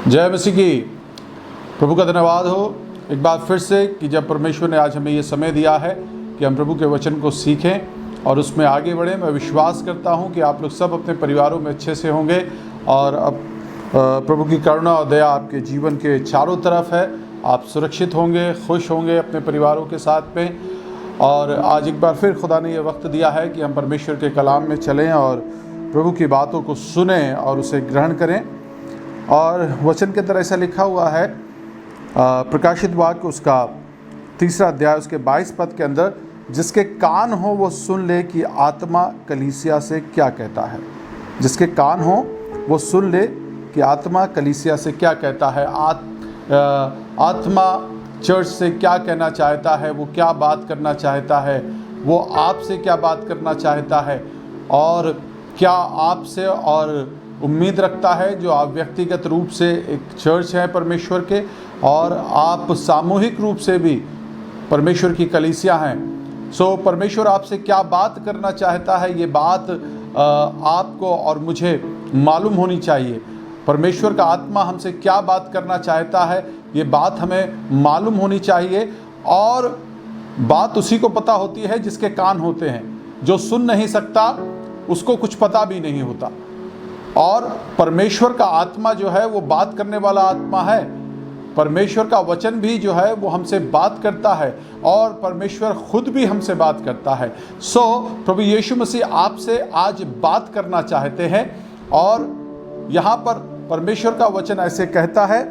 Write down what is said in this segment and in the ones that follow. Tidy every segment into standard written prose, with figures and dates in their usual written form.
जय मसीह की। प्रभु का धन्यवाद हो एक बार फिर से कि जब परमेश्वर ने आज हमें ये समय दिया है कि हम प्रभु के वचन को सीखें और उसमें आगे बढ़ें। मैं विश्वास करता हूँ कि आप लोग सब अपने परिवारों में अच्छे से होंगे और अब प्रभु की करुणा और दया आपके जीवन के चारों तरफ है। आप सुरक्षित होंगे, खुश होंगे अपने परिवारों के साथ में। और आज एक बार फिर खुदा ने ये वक्त दिया है कि हम परमेश्वर के कलाम में चलें और प्रभु की बातों को सुनें और उसे ग्रहण करें। और वचन के अंदर ऐसा लिखा हुआ है प्रकाशित वाक्य उसका 3 अध्याय उसके 22 पद के अंदर, जिसके कान हो वो सुन ले कि आत्मा कलीसिया से क्या कहता है। जिसके कान हो वो सुन ले कि आत्मा कलीसिया से क्या कहता है। आत्मा चर्च से क्या कहना चाहता है, वो क्या बात करना चाहता है, वो आपसे क्या बात करना चाहता है और क्या आपसे और उम्मीद रखता है। जो आप व्यक्तिगत रूप से एक चर्च है परमेश्वर के और आप सामूहिक रूप से भी परमेश्वर की कलीसिया हैं। सो परमेश्वर आपसे क्या बात करना चाहता है, ये बात आपको और मुझे मालूम होनी चाहिए। परमेश्वर का आत्मा हमसे क्या बात करना चाहता है, ये बात हमें मालूम होनी चाहिए। और बात उसी को पता होती है जिसके कान होते हैं। जो सुन नहीं सकता उसको कुछ पता भी नहीं होता। और परमेश्वर का आत्मा जो है वो बात करने वाला आत्मा है। परमेश्वर का वचन भी जो है वो हमसे बात करता है और परमेश्वर खुद भी हमसे बात करता है। सो प्रभु यीशु मसीह आपसे आज बात करना चाहते हैं। और यहाँ पर परमेश्वर का वचन ऐसे कहता है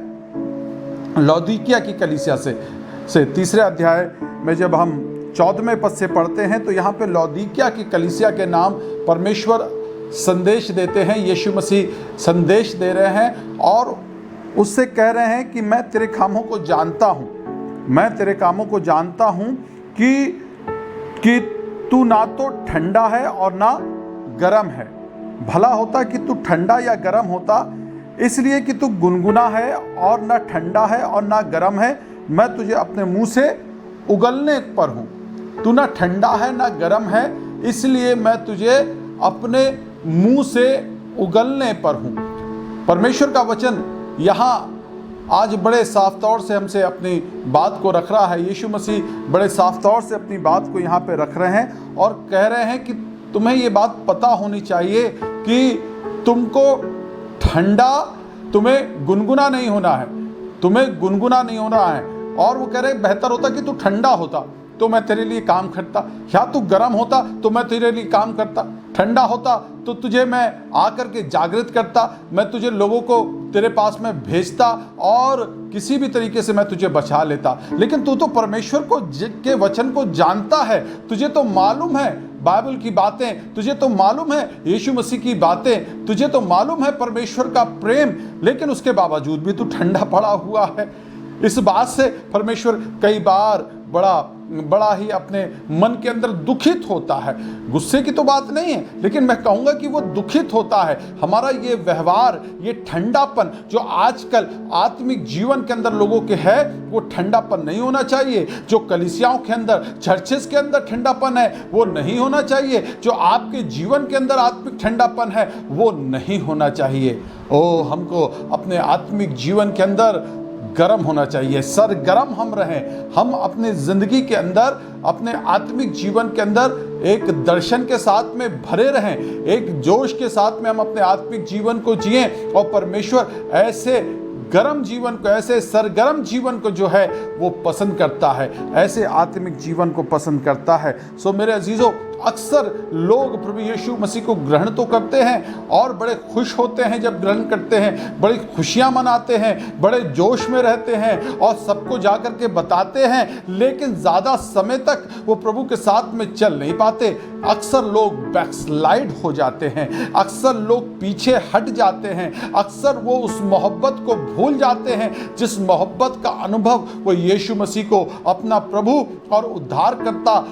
लौदीकिया की कलीसिया से 3 अध्याय में जब हम 14वें पद से पढ़ते हैं तो यहाँ पे लौदीकिया की कलीसिया के नाम परमेश्वर संदेश देते हैं। यीशु मसीह संदेश दे रहे हैं और उससे कह रहे हैं कि मैं तेरे कामों को जानता हूँ। मैं तेरे कामों को जानता हूँ कि तू ना तो ठंडा है और ना गर्म है। भला होता कि तू ठंडा या गर्म होता, इसलिए कि तू गुनगुना है और ना ठंडा है और ना गर्म है, मैं तुझे अपने मुंह से उगलने पर हूँ। तू ना ठंडा है ना गर्म है, इसलिए मैं तुझे अपने मुंह से उगलने पर हूँ। परमेश्वर का वचन यहाँ आज बड़े साफ तौर से हमसे अपनी बात को रख रहा है। यीशु मसीह बड़े साफ तौर से अपनी बात को यहाँ पे रख रहे हैं और कह रहे हैं कि तुम्हें ये बात पता होनी चाहिए कि तुमको ठंडा, तुम्हें गुनगुना नहीं होना है। तुम्हें गुनगुना नहीं होना है। और वो कह रहे बेहतर होता कि तू ठंडा होता तो मैं तेरे लिए काम करता, या तू गर्म होता तो मैं तेरे लिए काम करता। ठंडा होता तो तुझे मैं आकर के जागृत करता, मैं तुझे लोगों को तेरे पास में भेजता और किसी भी तरीके से मैं तुझे बचा लेता। लेकिन तू तो परमेश्वर को के वचन को जानता है, तुझे तो मालूम है बाइबल की बातें, तुझे तो मालूम है यीशु मसीह की बातें, तुझे तो मालूम है परमेश्वर का प्रेम, लेकिन उसके बावजूद भी तू ठंडा पड़ा हुआ है। इस बात से परमेश्वर कई बार बड़ा ही अपने मन के अंदर दुखित होता है। गुस्से की तो बात नहीं है, लेकिन मैं कहूँगा कि वो दुखित होता है। हमारा ये व्यवहार, ये ठंडापन जो आजकल आत्मिक जीवन के अंदर लोगों के है, वो ठंडापन नहीं होना चाहिए। जो कलीसियाओं के अंदर, चर्चेस के अंदर ठंडापन है वो नहीं होना चाहिए। जो आपके जीवन के अंदर आत्मिक ठंडापन है वो नहीं होना चाहिए। हमको अपने आत्मिक जीवन के अंदर गर्म होना चाहिए, सरगर्म हम रहें। हम अपने ज़िंदगी के अंदर, अपने आत्मिक जीवन के अंदर एक दर्शन के साथ में भरे रहें, एक जोश के साथ में हम अपने आत्मिक जीवन को जिएं। और परमेश्वर ऐसे गर्म जीवन को, ऐसे सरगर्म जीवन को जो है वो पसंद करता है, ऐसे आत्मिक जीवन को पसंद करता है। सो मेरे अजीज़ों, अक्सर लोग प्रभु यीशु मसीह को ग्रहण तो करते हैं और बड़े खुश होते हैं जब ग्रहण करते हैं, बड़ी खुशियां मनाते हैं, बड़े जोश में रहते हैं और सबको जाकर के बताते हैं, लेकिन ज़्यादा समय तक वो प्रभु के साथ में चल नहीं पाते। अक्सर लोग बैकस्लाइड हो जाते हैं, अक्सर लोग पीछे हट जाते हैं, अक्सर वो उस मोहब्बत को भूल जाते हैं जिस मोहब्बत का अनुभव वो यीशु मसीह को अपना प्रभु और उद्धारकर्ता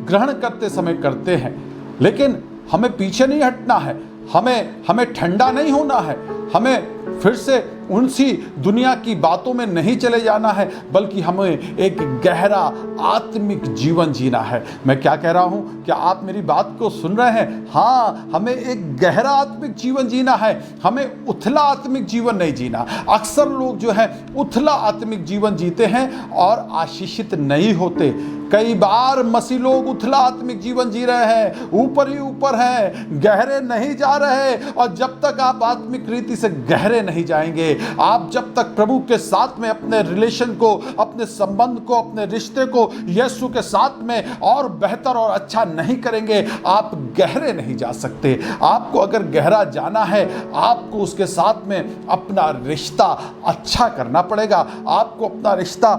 ग्रहण करते समय करते हैं। लेकिन हमें पीछे नहीं हटना है, हमें ठंडा नहीं होना है, हमें फिर से उनसी दुनिया की बातों में नहीं चले जाना है, बल्कि हमें एक गहरा आत्मिक जीवन जीना है। मैं क्या कह रहा हूं, क्या आप मेरी बात को सुन रहे हैं? हाँ, हमें एक गहरा आत्मिक जीवन जीना है, हमें उथला आत्मिक जीवन नहीं जीना। अक्सर लोग जो है उथला आत्मिक जीवन जीते हैं और आशीषित नहीं होते। कई बार मसीह लोग उथला आत्मिक जीवन जी रहे हैं, ऊपर ही ऊपर हैं, गहरे नहीं जा रहे। और जब तक आप आत्मिक रीति से गहरे नहीं जाएंगे, आप जब तक प्रभु के साथ में अपने रिलेशन को, अपने संबंध को, अपने रिश्ते को यीशु के साथ में और बेहतर और अच्छा नहीं करेंगे, आप गहरे नहीं जा सकते। आपको अगर गहरा जाना है, आपको उसके साथ में अपना रिश्ता अच्छा करना पड़ेगा, आपको अपना रिश्ता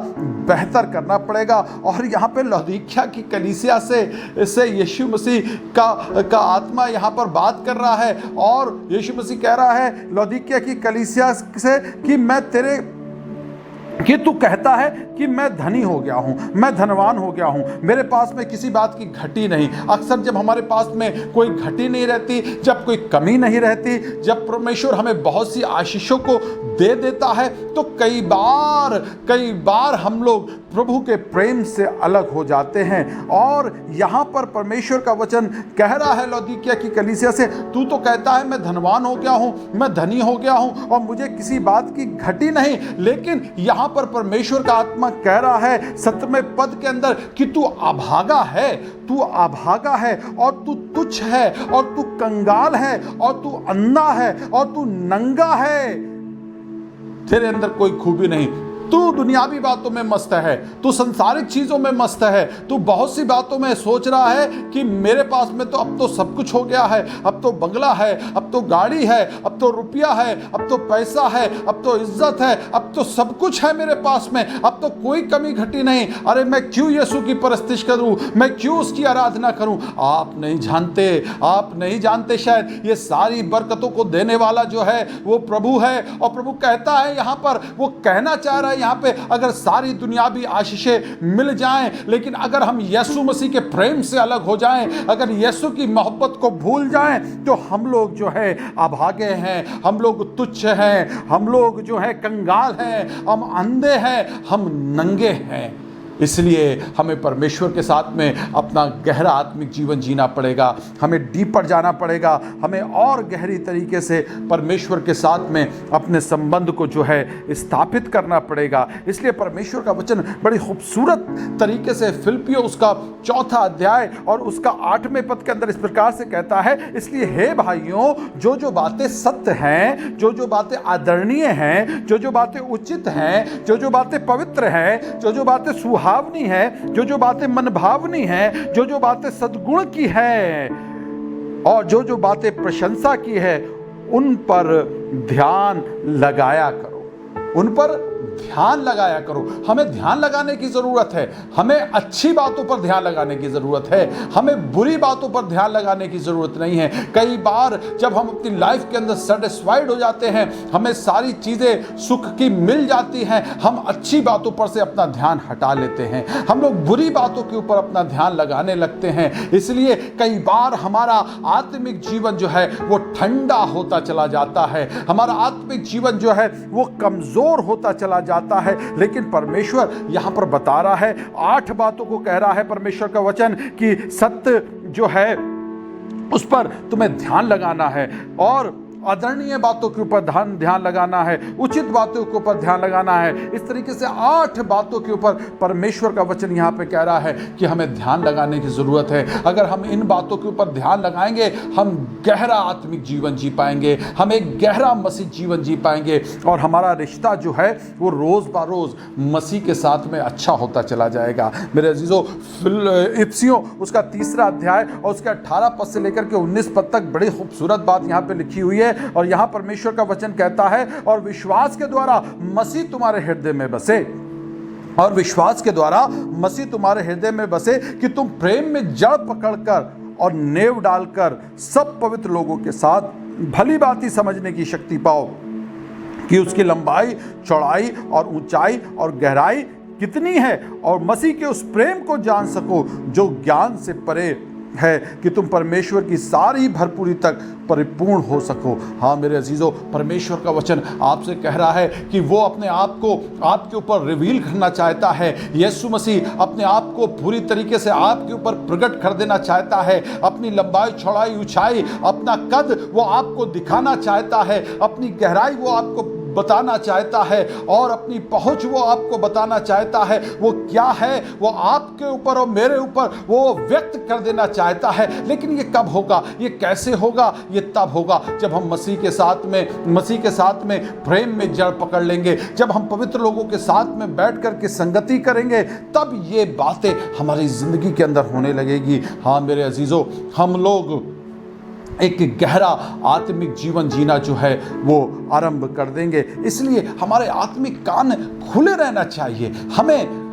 बेहतर करना पड़ेगा। और यहाँ पे लौदीकिया की कलीसिया से यीशु मसीह का आत्मा यहाँ पर बात कर रहा है, और यीशु मसीह कह रहा है लौदीकिया की कलीसिया से कि तू कहता है कि मैं धनी हो गया हूं, मैं धनवान हो गया हूं, मेरे पास में किसी बात की घटी नहीं। अक्सर जब हमारे पास में कोई घटी नहीं रहती, जब कोई कमी नहीं रहती, जब परमेश्वर हमें बहुत सी आशीषों को दे देता है, तो कई बार हम लोग प्रभु के प्रेम से अलग हो जाते हैं। और यहाँ पर परमेश्वर का वचन कह रहा है लौदीकिया की कलीसिया से, तू तो कहता है मैं धनवान हो गया हूँ, मैं धनी हो गया हूँ और मुझे किसी बात की घटी नहीं, लेकिन यहाँ पर परमेश्वर का आत्मा कह रहा है 7वें पद के अंदर कि तू अभागा है, तू अभागा है और तू तुच्छ है और तू कंगाल है और तू अंधा है और तू नंगा है, तेरे अंदर कोई खूबी नहीं। तू दुनियावी बातों में मस्त है, तू संसारिक चीजों में मस्त है, तू बहुत सी बातों में सोच रहा है कि मेरे पास में तो अब तो सब कुछ हो गया है, अब तो बंगला है, अब तो गाड़ी है, अब तो रुपया है, अब तो पैसा है, अब तो इज्जत है, अब तो सब कुछ है मेरे पास में, अब तो कोई कमी घटी नहीं। अरे मैं क्यों यीशु की परस्तिश करूं, मैं क्यों उसकी आराधना करूं? आप नहीं जानते शायद ये सारी बरकतों को देने वाला जो है वो प्रभु है। और प्रभु कहता है यहाँ पर, वो कहना चाह रहा है यहाँ पे, अगर सारी दुनियावी आशीषें मिल जाएं, लेकिन अगर हम यीशु मसीह के प्रेम से अलग हो जाएं, अगर यीशु की मोहब्बत को भूल जाएं, तो हम लोग जो है अभागे हैं, हम लोग तुच्छ हैं, हम लोग जो है कंगाल हैं, हम अंधे हैं, हम नंगे हैं। इसलिए हमें परमेश्वर के साथ में अपना गहरा आत्मिक जीवन जीना पड़ेगा, हमें डीपर जाना पड़ेगा, हमें और गहरी तरीके से परमेश्वर के साथ में अपने संबंध को जो है स्थापित करना पड़ेगा। इसलिए परमेश्वर का वचन बड़ी खूबसूरत तरीके से फिलिप्पियों उसका 4था अध्याय और उसका 8वें पद के अंदर इस प्रकार से कहता है, इसलिए हे भाइयों, जो बातें सत्य हैं, जो बातें आदरणीय हैं, जो बातें उचित हैं, जो बातें पवित्र हैं, जो बातें भावनी है, जो बातें मन भावनी है, जो बातें सद्गुण की है और जो बातें प्रशंसा की है, उन पर ध्यान लगाया करो, उन पर ध्यान लगाया करो। हमें ध्यान लगाने की जरूरत है, हमें अच्छी बातों पर ध्यान लगाने की जरूरत है, हमें बुरी बातों पर ध्यान लगाने की जरूरत नहीं है। कई बार जब हम अपनी लाइफ के अंदर सेटिस्फाइड हो जाते हैं, हमें सारी चीजें सुख की मिल जाती हैं, हम अच्छी बातों पर से अपना ध्यान हटा लेते हैं, हम लोग बुरी बातों के ऊपर अपना ध्यान लगाने लगते हैं। इसलिए कई बार हमारा आत्मिक जीवन जो है वो ठंडा होता चला जाता है, हमारा आत्मिक जीवन जो है वो कमजोर होता चला जाता है। लेकिन परमेश्वर यहां पर बता रहा है, 8 बातों को कह रहा है परमेश्वर का वचन कि सत्य जो है उस पर तुम्हें ध्यान लगाना है और आदरणीय बातों के ऊपर ध्यान लगाना है, उचित बातों के ऊपर ध्यान लगाना है। इस तरीके से 8 बातों के ऊपर परमेश्वर का वचन यहाँ पे कह रहा है कि हमें ध्यान लगाने की जरूरत है। अगर हम इन बातों के ऊपर ध्यान लगाएंगे, हम गहरा आत्मिक जीवन जी पाएंगे, हम एक गहरा मसीह जीवन जी पाएंगे और हमारा रिश्ता जो है वो रोज ब रोज मसीह के साथ में अच्छा होता चला जाएगा। मेरे अजीजों, इफिसियों उसका 3रा अध्याय और उसके 18 पद से लेकर के 19 पद तक बड़ी खूबसूरत बात यहाँ पे लिखी हुई है। और यहां परमेश्वर का वचन कहता है, और विश्वास के द्वारा मसीह तुम्हारे हृदय में बसे, और विश्वास के द्वारा मसीह तुम्हारे हृदय में बसे कि तुम प्रेम में जड़ पकड़कर और नेव डालकर सब पवित्र लोगों के साथ भली भांति समझने की शक्ति पाओ कि उसकी लंबाई, चौड़ाई और ऊंचाई और गहराई कितनी है, और मसीह के उस प्रेम को जान सको जो ज्ञान से परे है कि तुम परमेश्वर की सारी भरपूरी तक परिपूर्ण हो सको। हाँ मेरे अजीजों, परमेश्वर का वचन आपसे कह रहा है कि वो अपने आप को आपके ऊपर रिवील करना चाहता है। यीशु मसीह अपने आप को पूरी तरीके से आपके ऊपर प्रकट कर देना चाहता है। अपनी लंबाई, चौड़ाई, ऊंचाई, अपना कद वो आपको दिखाना चाहता है, अपनी गहराई वो आपको बताना चाहता है और अपनी पहुंच वो आपको बताना चाहता है। वो क्या है वो आपके ऊपर और मेरे ऊपर वो व्यक्त कर देना चाहता है। लेकिन ये कब होगा, ये कैसे होगा? ये तब होगा जब हम मसीह के साथ में प्रेम में जड़ पकड़ लेंगे, जब हम पवित्र लोगों के साथ में बैठ कर के संगति करेंगे, तब ये बातें हमारी जिंदगी के अंदर होने लगेगी। हाँ मेरे अजीजों, हम लोग एक गहरा आत्मिक जीवन जीना जो है वो आरंभ कर देंगे। इसलिए हमारे आत्मिक कान खुले रहना चाहिए।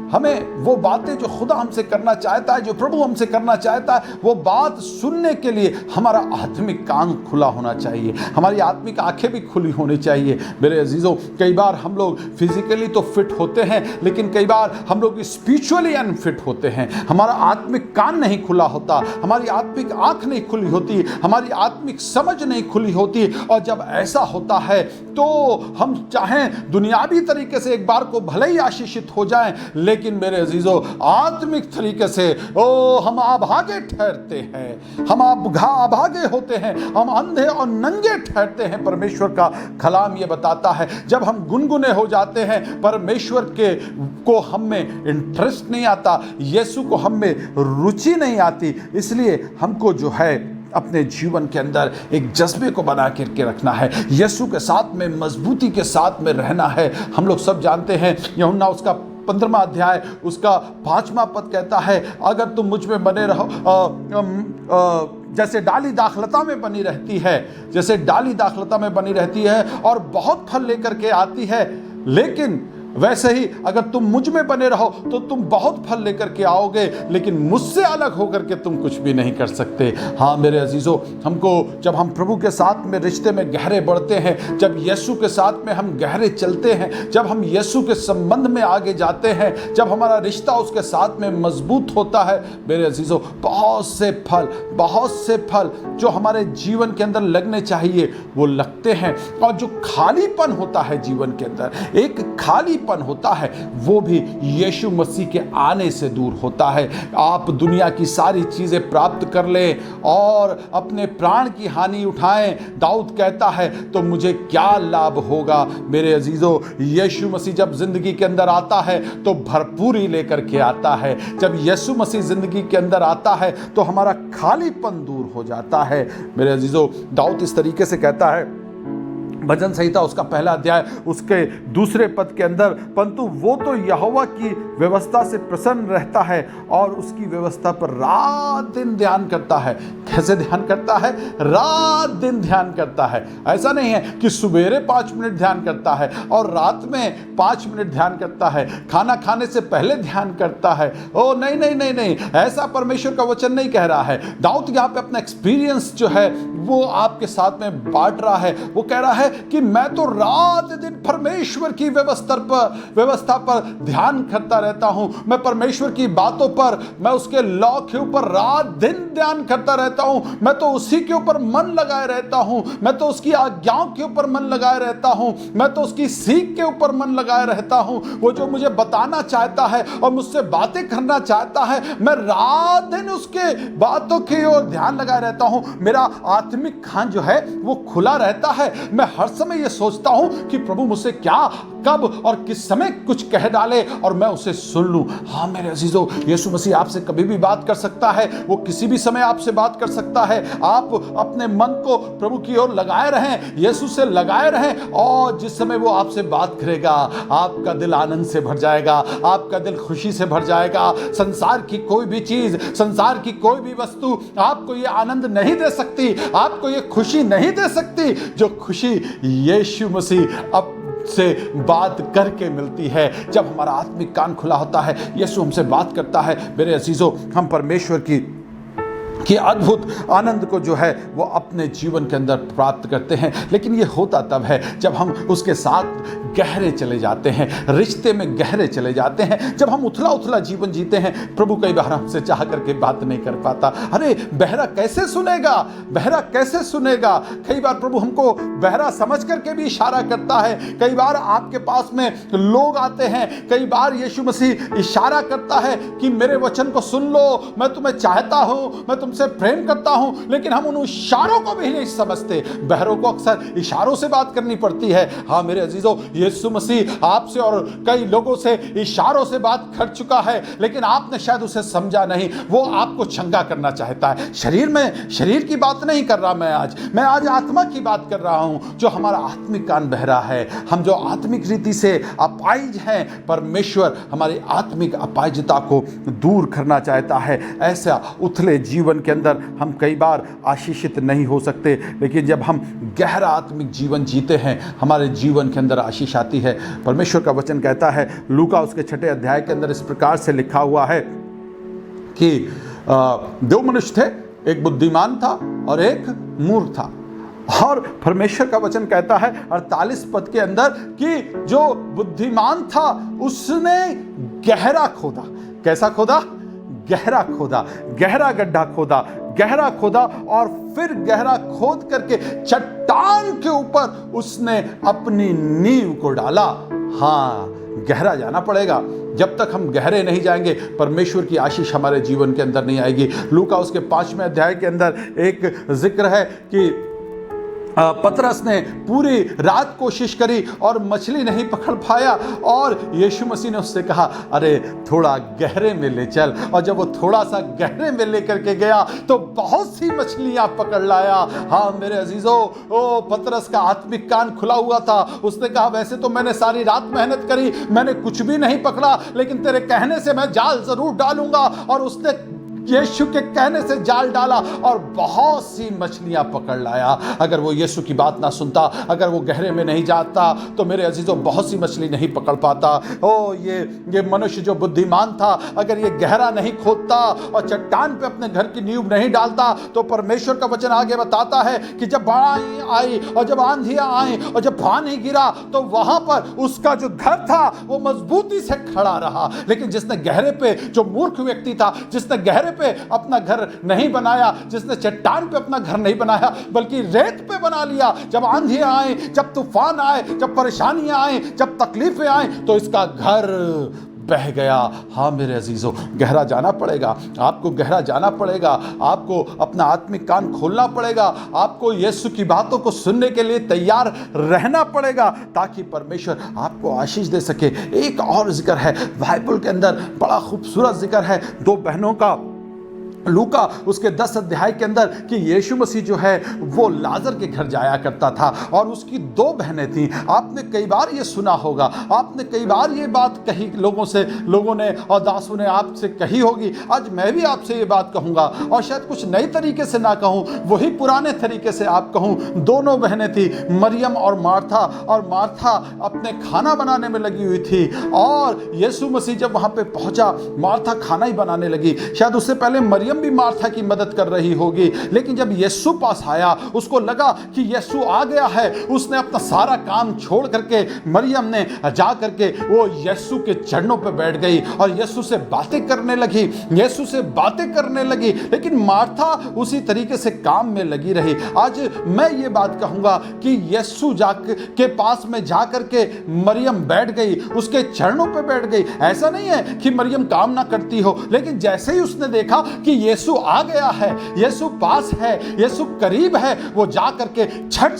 हमें वो बातें जो खुदा हमसे करना चाहता है, जो प्रभु हमसे करना चाहता है, वो बात सुनने के लिए हमारा आत्मिक कान खुला होना चाहिए, हमारी आत्मिक आंखें भी खुली होनी चाहिए। मेरे अजीजों, कई बार हम लोग फिजिकली तो फिट होते हैं, लेकिन कई बार हम लोग स्पिरिचुअली अनफिट होते हैं। हमारा आत्मिक कान नहीं खुला होता, हमारी आत्मिक आंख नहीं खुली होती, हमारी आत्मिक समझ नहीं खुली होती। और जब ऐसा होता है तो हम चाहें दुनियावी तरीके से एक बार को भले ही आशीषित हो जाएं, लेकिन मेरे अजीजों आत्मिक तरीके से हम अभागे ठहरते हैं, हम अभागे होते हैं, हम अंधे और नंगे ठहरते हैं। परमेश्वर का कलाम ये बताता है, जब हम गुनगुने हो जाते हैं, परमेश्वर को हम में इंटरेस्ट नहीं आता, यीशु को हम में रुचि नहीं आती। इसलिए हमको जो है अपने जीवन के अंदर एक जज्बे को बना करके रखना है, यीशु के साथ में मजबूती के साथ में रहना है। हम लोग सब जानते हैं, यूहन्ना उसका 15वां अध्याय उसका 5वां पद कहता है, अगर तुम मुझ में बने रहो, जैसे डाली दाखलता में बनी रहती है और बहुत फल लेकर के आती है, लेकिन वैसे ही अगर तुम मुझ में बने रहो तो तुम बहुत फल लेकर के आओगे, लेकिन मुझसे अलग होकर के तुम कुछ भी नहीं कर सकते। हाँ मेरे अजीजों, हमको जब हम प्रभु के साथ में रिश्ते में गहरे बढ़ते हैं, जब यीशु के साथ में हम गहरे चलते हैं, जब हम यीशु के संबंध में आगे जाते हैं, जब हमारा रिश्ता उसके साथ में मजबूत होता है, मेरे अजीजों बहुत से फल जो हमारे जीवन के अंदर लगने चाहिए वो लगते हैं। और जो खालीपन होता है जीवन के अंदर, एक खाली होता है, वो भी यीशु मसीह के आने से दूर होता है। आप दुनिया की सारी चीजें प्राप्त कर लें और अपने प्राण की हानि उठाएं, दाऊद कहता है, तो मुझे क्या लाभ होगा? मेरे अजीजों, यीशु मसीह जब जिंदगी के अंदर आता है तो भरपूरी लेकर के आता है। जब यीशु मसीह जिंदगी के अंदर आता है तो हमारा खालीपन दूर हो जाता है। मेरे अजीजों, दाऊद इस तरीके से कहता है, भजन संहिता उसका 1 अध्याय उसके 2 पद के अंदर, परंतु वो तो यहोवा की व्यवस्था से प्रसन्न रहता है और उसकी व्यवस्था पर रात दिन ध्यान करता है। कैसे ध्यान करता है? रात दिन ध्यान करता है। ऐसा नहीं है कि सुबेरे 5 मिनट ध्यान करता है और रात में 5 मिनट ध्यान करता है, खाना खाने से पहले ध्यान करता है। ओ नहीं नहीं नहीं नहीं, ऐसा परमेश्वर का वचन नहीं कह रहा है। दाऊद यहाँ पे अपना एक्सपीरियंस जो है वो आपके साथ में बांट रहा है। वो कह रहा है कि मैं तो रात दिन परमेश्वर की व्यवस्था पर ध्यान करता रहता हूं। मैं परमेश्वर की बातों पर, मैं उसके लॉ के ऊपर रात दिन ध्यान करता रहता हूं। मैं तो उसी के ऊपर मन लगाए रहता हूं। मैं तो उसकी आज्ञाओं के ऊपर मन लगाए रहता हूं। मैं तो उसकी सीख के ऊपर मन लगाए रहता हूं। वो जो मुझे बताना चाहता है और मुझसे बातें करना चाहता है, मैं रात दिन उसके बातों की ओर ध्यान लगाए रहता हूं। मेरा आत्मिक कान जो है वो खुला रहता है। मैं हर समय ये सोचता हूं कि प्रभु मुझसे क्या, कब और किस समय कुछ कह डाले और मैं उसे सुन लूं। हाँ मेरे अजीजों, यीशु मसीह आपसे कभी भी बात कर सकता है, वो किसी भी समय आपसे बात कर सकता है। आप अपने मन को प्रभु की ओर लगाए रहें, यीशु से लगाए रहें, और जिस समय वो आपसे बात करेगा आपका दिल आनंद से भर जाएगा, आपका दिल खुशी से भर जाएगा। संसार की कोई भी चीज, संसार की कोई भी वस्तु आपको ये आनंद नहीं दे सकती, आपको ये खुशी नहीं दे सकती जो खुशी यीशु मसीह अब से बात करके मिलती है। जब हमारा आत्मिक कान खुला होता है, यीशु हमसे बात करता है। मेरे अजीजों, हम परमेश्वर की कि अद्भुत आनंद को जो है वो अपने जीवन के अंदर प्राप्त करते हैं। लेकिन ये होता तब है जब हम उसके साथ गहरे चले जाते हैं, रिश्ते में गहरे चले जाते हैं, जब हम उथला उथला जीवन जीते हैं। प्रभु कई बार हमसे चाह करके बात नहीं कर पाता। अरे बहरा कैसे सुनेगा, बहरा कैसे सुनेगा। कई बार प्रभु हमको बहरा समझ करके भी इशारा करता है। कई बार आपके पास में लोग आते हैं, कई बार यीशु मसीह इशारा करता है कि मेरे वचन को सुन लो, मैं तुम्हें चाहता हूं, मैं तुमसे प्रेम करता हूं। लेकिन हम उन इशारों को भी नहीं समझते। बहरों को अक्सर इशारों से बात करनी पड़ती है। हाँ मेरे अजीजों, यीशु मसीह आपसे और कई लोगों से इशारों से बात कर चुका है, लेकिन आपने शायद उसे समझा नहीं। वो आपको चंगा करना चाहता है। शरीर की बात नहीं कर रहा मैं आज आत्मा की बात कर रहा हूं। जो हमारा आत्मिक कान बहरा है, हम जो आत्मिक रीति से अपाहिज हैं, परमेश्वर हमारी आत्मिक अपाहिजता को दूर करना चाहता है। ऐसा उथले जीवन के अंदर हम कई बार आशीषित नहीं हो सकते, लेकिन जब हम गहरा आत्मिक जीवन जीते हैं, हमारे जीवन के अंदर आशीष आती है। परमेश्वर का वचन कहता है, लूका उसके 6 अध्याय के अंदर इस प्रकार से लिखा हुआ है कि 2 मनुष्य थे, एक बुद्धिमान था और एक मूर्ख था। और परमेश्वर का वचन कहता है 48 पद के अंदर कि जो बुद्धिमान था उसने गहरा खोदा। कैसा खोदा? गहरा खोदा, गहरा गड्ढा खोदा, गहरा खोदा और फिर गहरा खोद करके चट्टान के ऊपर उसने अपनी नींव को डाला। हाँ, गहरा जाना पड़ेगा। जब तक हम गहरे नहीं जाएंगे, परमेश्वर की आशीष हमारे जीवन के अंदर नहीं आएगी। लूका उसके 5वें अध्याय के अंदर एक जिक्र है कि पतरस ने पूरी रात कोशिश करी और मछली नहीं पकड़ पाया, और यीशु मसीह ने उससे कहा, अरे थोड़ा गहरे में ले चल। और जब वो थोड़ा सा गहरे में लेकर के गया तो बहुत सी मछलियां पकड़ लाया। हाँ मेरे अजीजों, ओ पतरस का आत्मिक कान खुला हुआ था। उसने कहा, वैसे तो मैंने सारी रात मेहनत करी, मैंने कुछ भी नहीं पकड़ा, लेकिन तेरे कहने से मैं जाल जरूर डालूंगा। और उसने यीशु के कहने से जाल डाला और बहुत सी मछलियां पकड़ लाया। अगर वो यीशु की बात ना सुनता, अगर वो गहरे में नहीं जाता, तो मेरे अजीजों बहुत सी मछली नहीं पकड़ पाता। ओ ये मनुष्य जो बुद्धिमान था, अगर ये गहरा नहीं खोदता और चट्टान पे अपने घर की नींव नहीं डालता, तो परमेश्वर का वचन आगे बताता है कि जब बाढ़ आई और जब आंधियां आई और जब पानी गिरा, तो वहां पर उसका जो घर था वो मजबूती से खड़ा रहा। लेकिन जिसने गहरे पे, जो मूर्ख व्यक्ति था, जिसने गहरे पे अपना घर नहीं बनाया, जिसने चट्टान पे अपना घर नहीं बनाया बल्कि रेत पे बना लिया, जब आंधियां आए, जब तूफान आए, जब परेशानियां आए, जब तकलीफें आए, तो इसका घर बह गया। हाँ मेरे अजीजों, गहरा जाना पड़ेगा। आपको गहरा जाना पड़ेगा। आपको अपना आत्मिक कान खोलना पड़ेगा। आपको यीशु की बातों को सुनने के लिए तैयार रहना पड़ेगा, ताकि परमेश्वर आपको आशीष दे सके। एक और जिक्र है बाइबल के अंदर, बड़ा खूबसूरत जिक्र है 2 बहनों का, लूका उसके 10 अध्याय के अंदर, कि यीशु मसीह जो है वो लाजर के घर जाया करता था और उसकी 2 बहनें थीं। आपने कई बार ये सुना होगा, आपने कई बार ये बात कही लोगों ने और दासों ने आपसे कही होगी। आज मैं भी आपसे ये बात कहूँगा, और शायद कुछ नए तरीके से ना कहूँ, वही पुराने तरीके से आप कहूँ। दोनों बहनें थी, मरियम और मार्था। और मार्था अपने खाना बनाने में लगी हुई थी, और यीशु मसीह जब वहाँ पे पहुँचा, मार्था खाना ही बनाने लगी। शायद उससे पहले मरियम भी मार्था की मदद कर रही होगी, लेकिन जब यीशु पास आया, उसको लगा कि यीशु आ गया है। उसने अपना सारा काम छोड़ करके, मरियम ने जा करके वो यीशु के चरणों पर बैठ गई और यीशु से बातें करने लगी। लेकिन मार्था उसी तरीके से काम में लगी रही। आज मैं ये बात कहूंगा कि यीशु के पास में जा करके मरियम बैठ गई, उसके चरणों पर बैठ गई। ऐसा नहीं है कि मरियम काम ना करती हो, लेकिन जैसे ही उसने देखा कि यीशु आ गया है, यीशु पास है, यीशु करीब है, वो जा करके झट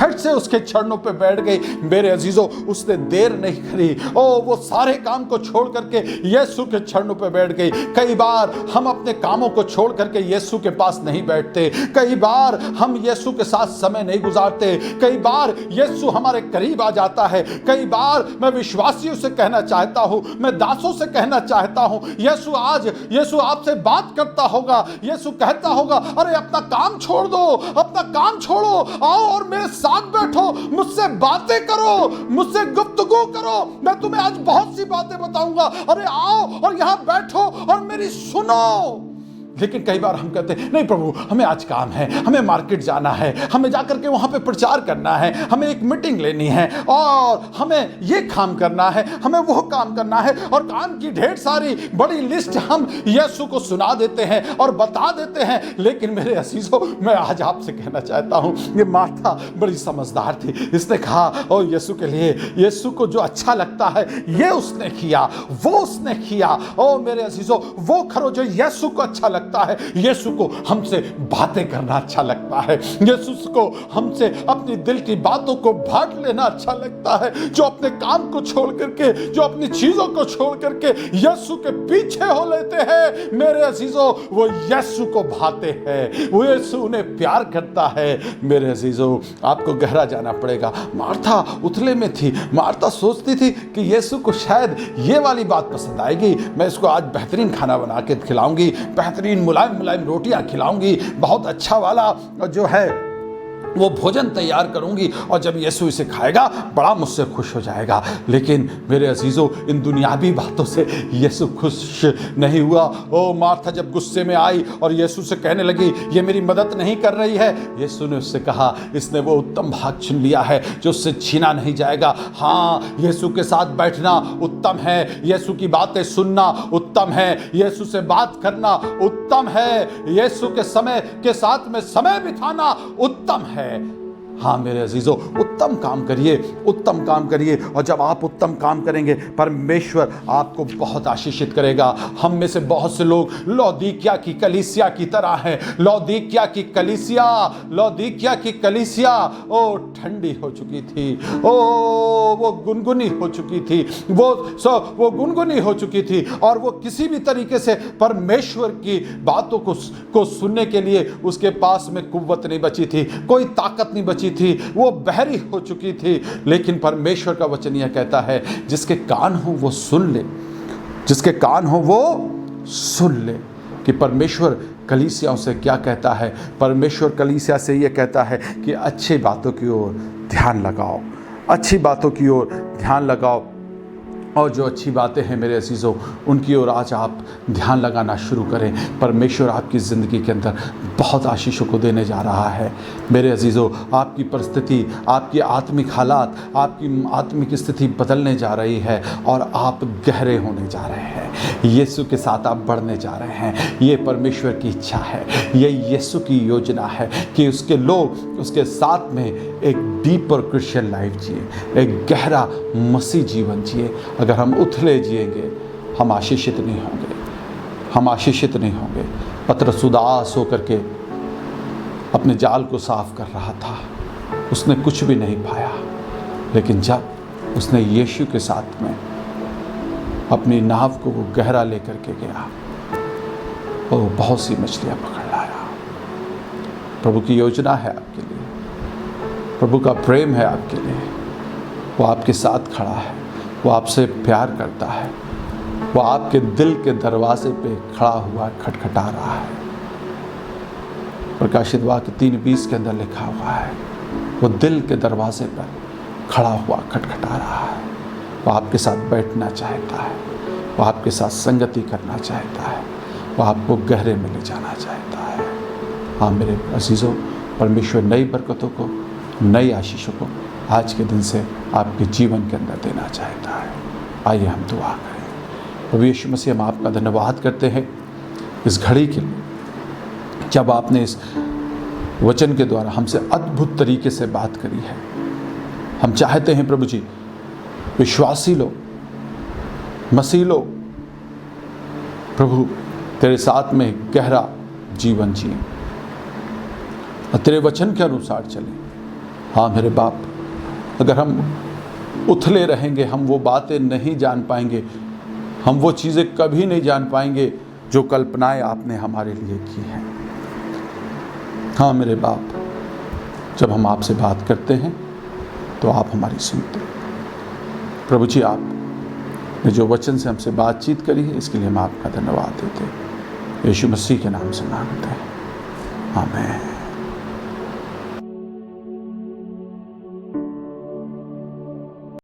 से उसके चरणों पे बैठ गई। मेरे अजीजों, उसने देर नहीं करी, वो सारे काम को छोड़ करके यीशु के चरणों पे बैठ गई। कई बार हम अपने कामों को छोड़ करके यीशु के पास नहीं बैठते, कई बार हम यीशु के साथ समय नहीं गुजारते, कई बार यीशु हमारे करीब आ जाता है। कई बार मैं विश्वासियों से कहना चाहता हूं, मैं दासों से कहना चाहता हूं, यीशु आपसे बात करता होगा। यीशु कहता होगा, अरे अपना काम छोड़ दो, अपना काम छोड़ो, आओ और मेरे साथ बैठो, मुझसे बातें करो, मुझसे गुफ्तगू करो, मैं तुम्हें आज बहुत सी बातें बताऊंगा। अरे आओ और यहां बैठो और मेरी सुनो। लेकिन कई बार हम कहते हैं नहीं प्रभु, हमें आज काम है, हमें मार्केट जाना है, हमें जाकर के वहाँ पे प्रचार करना है, हमें एक मीटिंग लेनी है, और हमें ये काम करना है, हमें वो काम करना है, और काम की ढेर सारी बड़ी लिस्ट हम यीशु को सुना देते हैं और बता देते हैं। लेकिन मेरे अजीजों, मैं आज आपसे कहना चाहता हूँ, ये मार्था बड़ी समझदार थी। इसने कहा ओ यीशु के लिए, यीशु को जो अच्छा लगता है ये उसने किया, वो उसने किया। ओ मेरे अजीजों, वो करो जो यीशु को अच्छा लगता है। यीशु को हमसे बातें करना अच्छा लगता है, यीशु को हमसे अपनी दिल की बातों को बांट लेना अच्छा लगता है। जो अपने काम को छोड़ करके, जो अपनी चीजों को छोड़ करके यीशु के पीछे हो लेते हैं, मेरे अजीजों, वो यीशु को भाते हैं, वो यीशु उन्हें प्यार करता है। मेरे अजीजों, आपको गहरा जाना पड़ेगा। मार्था उथले में थी। मार्था सोचती थी कि यीशु को शायद ये वाली बात पसंद आएगी, मैं इसको आज बेहतरीन खाना बना के खिलाऊंगी, बेहतरीन मुलायम मुलायम रोटियां खिलाऊंगी, बहुत अच्छा वाला जो है वो भोजन तैयार करूंगी, और जब यीशु इसे खाएगा बड़ा मुझसे खुश हो जाएगा। लेकिन मेरे अजीजों, इन दुनियावी बातों से यीशु खुश नहीं हुआ। ओ मार्था जब गुस्से में आई और यीशु से कहने लगी ये मेरी मदद नहीं कर रही है, यीशु ने उससे कहा इसने वो उत्तम भाग चुन लिया है जो उससे छीना नहीं जाएगा। हाँ, यीशु के साथ बैठना उत्तम है, यीशु की बातें सुनना उत्तम है, यीशु से बात करना उत्तम है, यीशु के समय के साथ में समय बिताना उत्तम है। हाँ मेरे अजीजों, उत्तम काम करिए, उत्तम काम करिए, और जब आप उत्तम काम करेंगे परमेश्वर आपको बहुत आशीषित करेगा। हम में से बहुत से लोग लौदीकिया की कलीसिया की तरह हैं। लौदीकिया की कलीसिया ओ ठंडी हो चुकी थी, ओ वो गुनगुनी हो चुकी थी, वो गुनगुनी हो चुकी थी, और वो किसी भी तरीके से परमेश्वर की बातों को सुनने के लिए उसके पास में कुव्वत नहीं बची थी, कोई ताकत नहीं बची थी, वो बहरी हो चुकी थी। लेकिन परमेश्वर का वचन यह कहता है जिसके कान हो वो सुन ले, जिसके कान हो वो सुन ले कि परमेश्वर कलीसियाओं से क्या कहता है। परमेश्वर कलीसिया से यह कहता है कि अच्छी बातों की ओर ध्यान लगाओ, अच्छी बातों की ओर ध्यान लगाओ, और जो अच्छी बातें हैं मेरे अजीज़ों उनकी ओर आज आप ध्यान लगाना शुरू करें। परमेश्वर आपकी ज़िंदगी के अंदर बहुत आशीषों को देने जा रहा है। मेरे अजीज़ों, आपकी परिस्थिति, आपकी आत्मिक हालात, आपकी आत्मिक स्थिति बदलने जा रही है, और आप गहरे होने जा रहे हैं। यीशु के साथ आप बढ़ने जा रहे हैं। ये परमेश्वर की इच्छा है, ये यीशु की योजना है कि उसके लोग उसके साथ में एक डीपर क्रिश्चियन लाइफ जिए, एक गहरा मसीह जीवन जिए। अगर हम उथले जिएंगे हम आशीषित नहीं होंगे, हम आशीषित नहीं होंगे। पतरस उदास होकर के अपने जाल को साफ कर रहा था, उसने कुछ भी नहीं पाया, लेकिन जब उसने यीशु के साथ में अपनी नाव को वो गहरा लेकर के गया, वो बहुत सी मछलियां पकड़ लाया। प्रभु की योजना है आपके लिए, प्रभु का प्रेम है आपके लिए, वो आपके साथ खड़ा है, वो आपसे प्यार करता है, वो आपके दिल के दरवाजे पे खड़ा हुआ खटखटा रहा है। प्रकाशित वाक्य 3:20 के अंदर लिखा हुआ है, वो दिल के दरवाजे पर खड़ा हुआ खटखटा रहा है। वो आपके साथ बैठना चाहता है, वो आपके साथ संगति करना चाहता है, वो आपको गहरे में ले जाना चाहता है। हाँ मेरे अजीज़ों, परमेश्वर नई बरकतों को, नई आशीषों को आज के दिन से आपके जीवन के अंदर देना चाहता है। आइए हम दुआ करें। प्रभु यीशु मसीह, हम आपका धन्यवाद करते हैं इस घड़ी के लिए, जब आपने इस वचन के द्वारा हमसे अद्भुत तरीके से बात करी है। हम चाहते हैं प्रभु जी, विश्वासी लोग, मसीह लोग प्रभु तेरे साथ में गहरा जीवन जिए और तेरे वचन के अनुसार चलें। हाँ मेरे बाप, अगर हम उथले रहेंगे हम वो बातें नहीं जान पाएंगे, हम वो चीज़ें कभी नहीं जान पाएंगे जो कल्पनाएं आपने हमारे लिए की हैं। हाँ मेरे बाप, जब हम आपसे बात करते हैं तो आप हमारी सुनते हैं। प्रभु जी, आपने जो वचन से हमसे बातचीत करी है इसके लिए हम आपका धन्यवाद देते हैं। यीशु मसीह के नाम से मांगते हैं, आमीन।